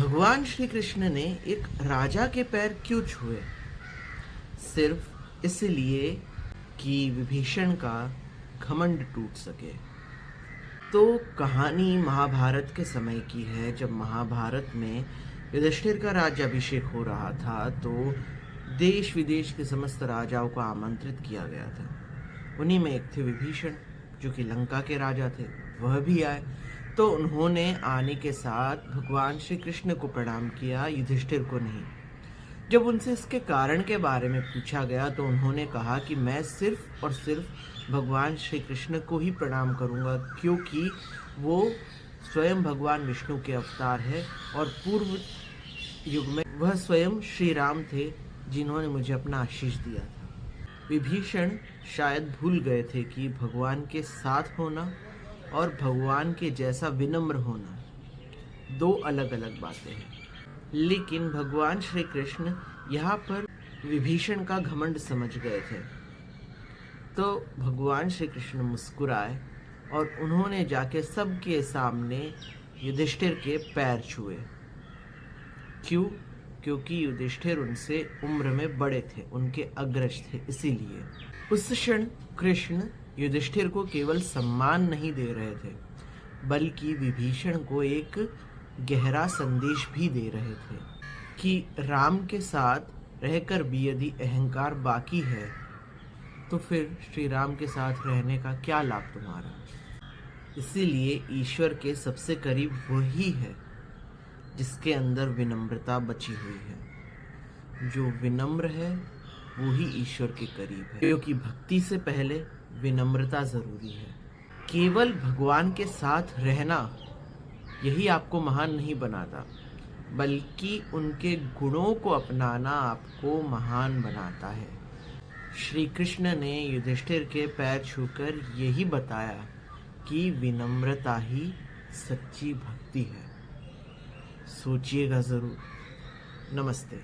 भगवान श्री कृष्ण ने एक राजा के पैर क्यों छुए? सिर्फ इसलिए कि विभीषण का घमंड टूट सके। तो कहानी महाभारत के समय की है, जब महाभारत में युधिष्ठिर का राज्याभिषेक हो रहा था तो देश विदेश के समस्त राजाओं को आमंत्रित किया गया था। उन्हीं में एक थे विभीषण, जो कि लंका के राजा थे। वह भी आए तो उन्होंने आने के साथ भगवान श्री कृष्ण को प्रणाम किया, युधिष्ठिर को नहीं। जब उनसे इसके कारण के बारे में पूछा गया तो उन्होंने कहा कि मैं सिर्फ और सिर्फ भगवान श्री कृष्ण को ही प्रणाम करूंगा, क्योंकि वो स्वयं भगवान विष्णु के अवतार है और पूर्व युग में वह स्वयं श्री राम थे, जिन्होंने मुझे अपना आशीष दिया था। विभीषण शायद भूल गए थे कि भगवान के साथ होना और भगवान के जैसा विनम्र होना दो अलग अलग बातें हैं। लेकिन भगवान श्री कृष्ण यहाँ पर विभीषण का घमंड समझ गए थे। तो भगवान श्री कृष्ण मुस्कुराए और उन्होंने जाके सबके सामने युधिष्ठिर के पैर छुए। क्यों? क्योंकि युधिष्ठिर उनसे उम्र में बड़े थे, उनके अग्रज थे, इसीलिए। उस क्षण कृष्ण युधिष्ठिर को केवल सम्मान नहीं दे रहे थे, बल्कि विभीषण को एक गहरा संदेश भी दे रहे थे कि राम के साथ रहकर भी यदि अहंकार बाकी है तो फिर श्री राम के साथ रहने का क्या लाभ तुम्हारा। इसीलिए ईश्वर के सबसे करीब वही है जिसके अंदर विनम्रता बची हुई है। जो विनम्र है वो ही ईश्वर के करीब है, क्योंकि भक्ति से पहले विनम्रता जरूरी है। केवल भगवान के साथ रहना यही आपको महान नहीं बनाता, बल्कि उनके गुणों को अपनाना आपको महान बनाता है। श्री कृष्ण ने युधिष्ठिर के पैर छूकर यही बताया कि विनम्रता ही सच्ची भक्ति है। सोचिएगा जरूर। नमस्ते।